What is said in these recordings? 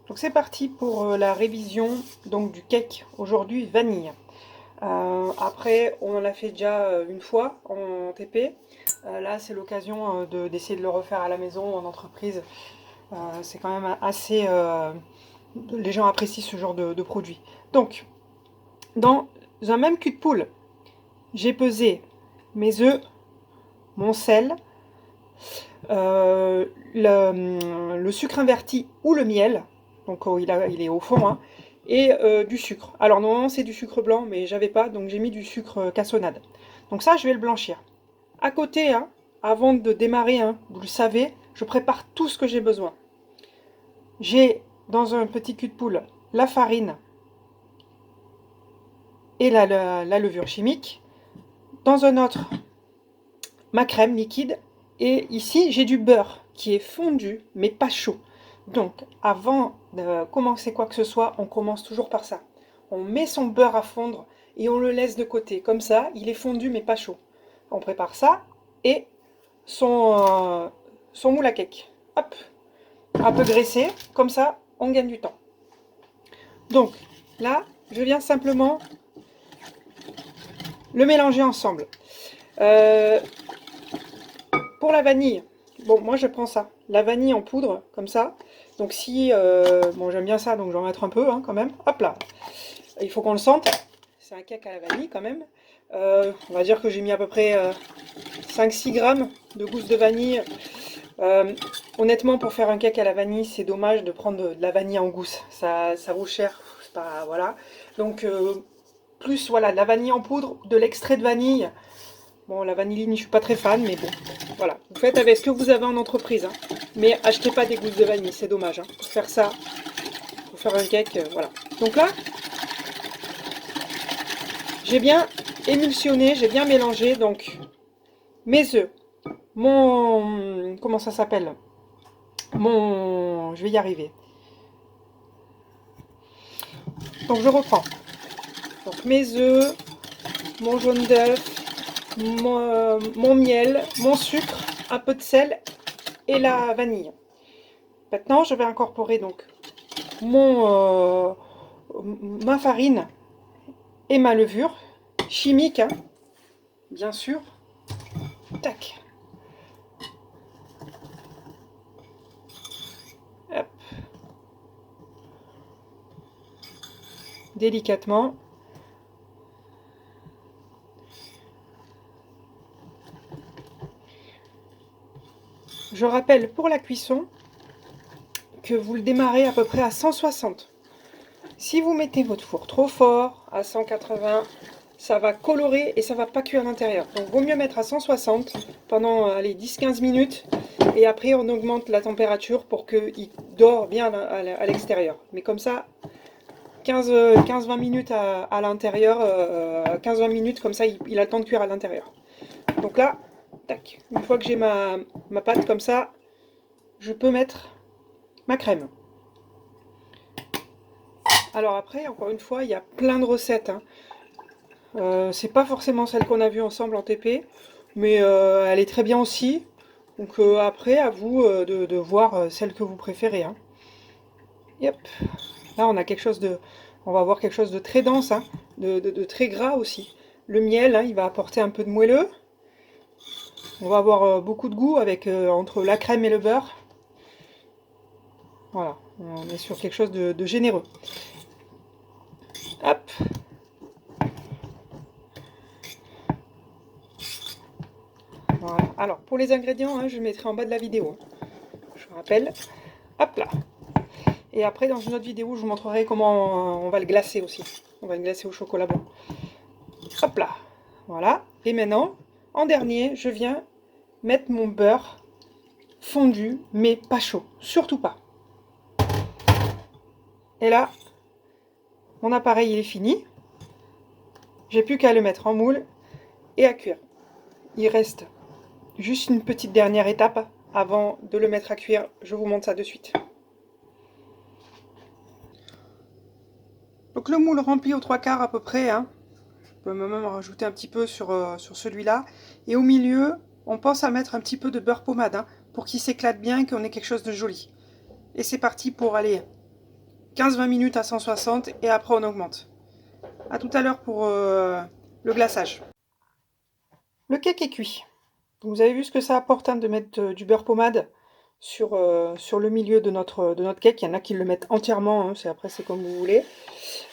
Donc c'est parti pour la révision donc, du cake, aujourd'hui vanille. Après, on en a fait déjà une fois en TP. Là, c'est l'occasion d'essayer de le refaire à la maison, en entreprise. C'est quand même assez... les gens apprécient ce genre de produit. Donc, dans un même cul de poule, j'ai pesé mes œufs, mon sel, le sucre inverti ou le miel, donc il est au fond, hein, et du sucre. Alors normalement c'est du sucre blanc, mais j'avais pas, donc j'ai mis du sucre cassonade. Donc ça, je vais le blanchir. À côté, hein, avant de démarrer, hein, vous le savez, je prépare tout ce que j'ai besoin. J'ai dans un petit cul de poule la farine et la levure chimique. Dans un autre, ma crème liquide. Et ici, j'ai du beurre qui est fondu, mais pas chaud. Donc, avant de commencer quoi que ce soit, on commence toujours par ça. On met son beurre à fondre et on le laisse de côté. Comme ça, il est fondu, mais pas chaud. On prépare ça et son moule à cake. Hop, un peu graissé. Comme ça, on gagne du temps. Donc, là, je viens simplement le mélanger ensemble. Euh, Pour la vanille, bon, moi je prends ça, la vanille en poudre, comme ça. Donc si, bon j'aime bien ça, donc je vais en mettre un peu hein, quand même. Hop là, il faut qu'on le sente. C'est un cake à la vanille quand même. On va dire que j'ai mis à peu près 5-6 grammes de gousse de vanille. Honnêtement, pour faire un cake à la vanille, c'est dommage de prendre de la vanille en gousse. Ça vaut cher, c'est pas, voilà. Donc plus voilà, de la vanille en poudre, de l'extrait de vanille. Bon, la vanilline, je suis pas très fan, mais bon, voilà. Vous faites avec ce que vous avez en entreprise, hein. Mais achetez pas des gousses de vanille, c'est dommage. Hein. Pour faire ça, pour faire un cake, voilà. Donc là, j'ai bien émulsionné, j'ai bien mélangé, donc mes œufs, mon... comment ça s'appelle? Je vais y arriver. Donc je reprends. Donc mes œufs, mon jaune d'œuf, mon miel, mon sucre, un peu de sel et la vanille. Maintenant, je vais incorporer donc ma farine et ma levure chimique, hein, bien sûr. Tac. Hop. Délicatement. Je rappelle pour la cuisson que vous le démarrez à peu près à 160. Si vous mettez votre four trop fort, à 180, ça va colorer et ça va pas cuire à l'intérieur. Donc vaut mieux mettre à 160 pendant 10-15 minutes et après on augmente la température pour qu'il dore bien à l'extérieur. Mais comme ça, 15-20 minutes à l'intérieur, 15-20 minutes comme ça il a le temps de cuire à l'intérieur. Donc là, tac, une fois que j'ai ma pâte comme ça, je peux mettre ma crème. Alors après, encore une fois, il y a plein de recettes, hein. C'est pas forcément celle qu'on a vue ensemble en TP, mais elle est très bien aussi. Donc après, à vous de voir celle que vous préférez, hein. Yep. Là, on va avoir quelque chose de très dense, hein, de très gras aussi. Le miel, hein, il va apporter un peu de moelleux. On va avoir beaucoup de goût avec entre la crème et le beurre. Voilà, on est sur quelque chose de généreux. Hop. Voilà. Alors, pour les ingrédients, hein, je mettrai en bas de la vidéo. Je rappelle. Hop là. Et après, dans une autre vidéo, je vous montrerai comment on va le glacer aussi. On va le glacer au chocolat blanc. Hop là. Voilà. Et maintenant, en dernier, je viens mettre mon beurre fondu, mais pas chaud. Surtout pas. Et là, mon appareil, il est fini. J'ai plus qu'à le mettre en moule et à cuire. Il reste juste une petite dernière étape avant de le mettre à cuire. Je vous montre ça de suite. Donc le moule rempli aux 3/4 à peu près, hein. Je peux même en rajouter un petit peu sur celui-là. Et au milieu, on pense à mettre un petit peu de beurre pommade, hein, pour qu'il s'éclate bien et qu'on ait quelque chose de joli. Et c'est parti pour aller 15-20 minutes à 160 et après on augmente. A tout à l'heure pour le glaçage. Le cake est cuit. Vous avez vu ce que ça apporte hein, de mettre du beurre pommade sur le milieu de notre cake. Il y en a qui le mettent entièrement, hein, après c'est comme vous voulez.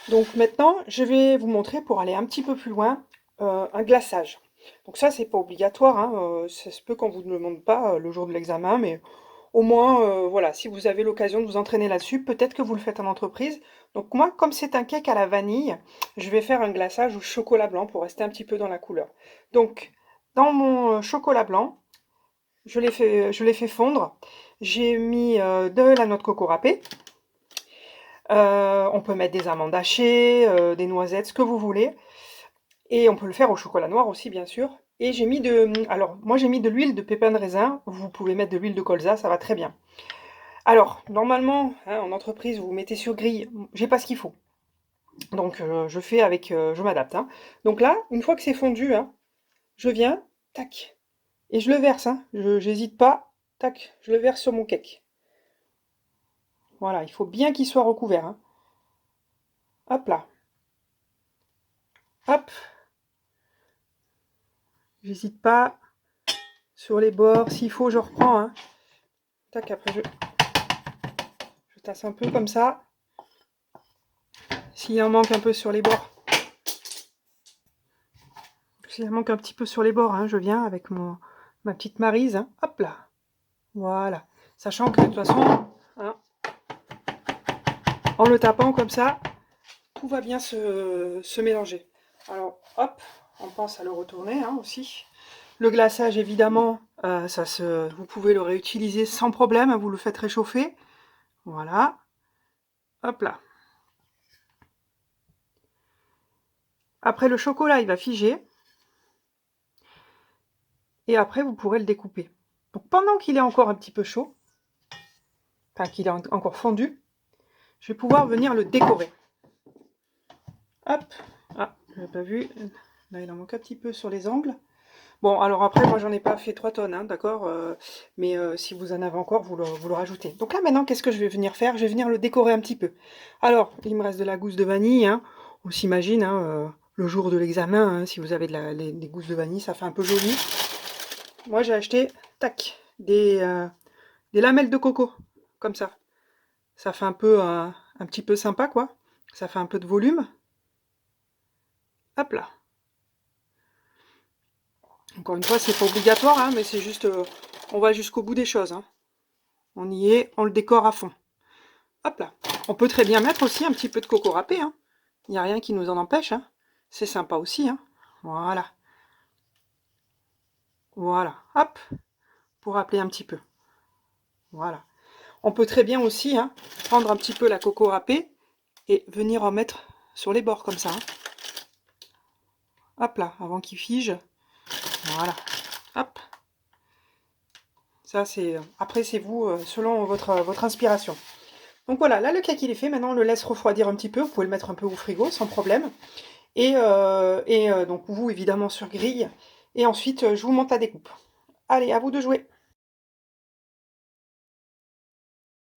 Donc maintenant, je vais vous montrer pour aller un petit peu plus loin un glaçage. Donc ça, c'est pas obligatoire, hein, ça se peut qu'on vous demande pas le jour de l'examen, mais au moins, voilà, si vous avez l'occasion de vous entraîner là-dessus, peut-être que vous le faites en entreprise. Donc moi, comme c'est un cake à la vanille, je vais faire un glaçage au chocolat blanc pour rester un petit peu dans la couleur. Donc, dans mon chocolat blanc, je l'ai fait fondre. J'ai mis de la noix de coco râpée. On peut mettre des amandes hachées, des noisettes, ce que vous voulez. Et on peut le faire au chocolat noir aussi, bien sûr. Et j'ai mis alors, moi j'ai mis de l'huile de pépins de raisin. Vous pouvez mettre de l'huile de colza, ça va très bien. Alors, normalement, hein, en entreprise, vous mettez sur grille. J'ai pas ce qu'il faut. Donc, je fais avec, je m'adapte. Hein. Donc là, une fois que c'est fondu, hein, je viens, tac, et je le verse. Hein. J'hésite pas, tac, je le verse sur mon cake. Voilà, il faut bien qu'il soit recouvert. Hein. Hop là. Hop. J'hésite pas. Sur les bords, s'il faut, je reprends. Hein. Tac, après je tasse un peu comme ça. S'il en manque un peu sur les bords. S'il en manque un petit peu sur les bords, hein, je viens avec ma petite maryse. Hein. Hop là. Voilà. Sachant que de toute façon, hein, en le tapant comme ça, tout va bien se mélanger. Alors, hop, on pense à le retourner hein, aussi. Le glaçage, évidemment, vous pouvez le réutiliser sans problème. Vous le faites réchauffer. Voilà. Hop là. Après, le chocolat, il va figer. Et après, vous pourrez le découper. Donc, pendant qu'il est encore un petit peu chaud, enfin, qu'il est encore fondu, je vais pouvoir venir le décorer. Hop. Ah, je n'avais pas vu. Là, il en manque un petit peu sur les angles. Bon, alors après, moi, j'en ai pas fait 3 tonnes, hein, d'accord mais si vous en avez encore, vous le rajoutez. Donc là, maintenant, qu'est-ce que je vais venir faire? Je vais venir le décorer un petit peu. Alors, il me reste de la gousse de vanille. Hein. On s'imagine, hein, le jour de l'examen, hein, si vous avez des gousses de vanille, ça fait un peu joli. Moi, j'ai acheté, tac, des lamelles de coco, comme ça. Ça fait un peu, un petit peu sympa, quoi. Ça fait un peu de volume. Hop là. Encore une fois, c'est pas obligatoire, hein, mais c'est juste, on va jusqu'au bout des choses. Hein. On y est, on le décore à fond. Hop là. On peut très bien mettre aussi un petit peu de coco râpé. Hein. Il n'y a rien qui nous en empêche. Hein. C'est sympa aussi. Hein. Voilà. Voilà. Hop. Pour râper un petit peu. Voilà. On peut très bien aussi hein, prendre un petit peu la coco râpée et venir en mettre sur les bords comme ça. Hein. Hop là, avant qu'il fige. Voilà. Hop. Ça, c'est. Après, c'est vous, selon votre inspiration. Donc voilà, là, le cake, il est fait. Maintenant, on le laisse refroidir un petit peu. Vous pouvez le mettre un peu au frigo, sans problème. Et donc, vous, évidemment, sur grille. Et ensuite, je vous monte la découpe. Allez, à vous de jouer.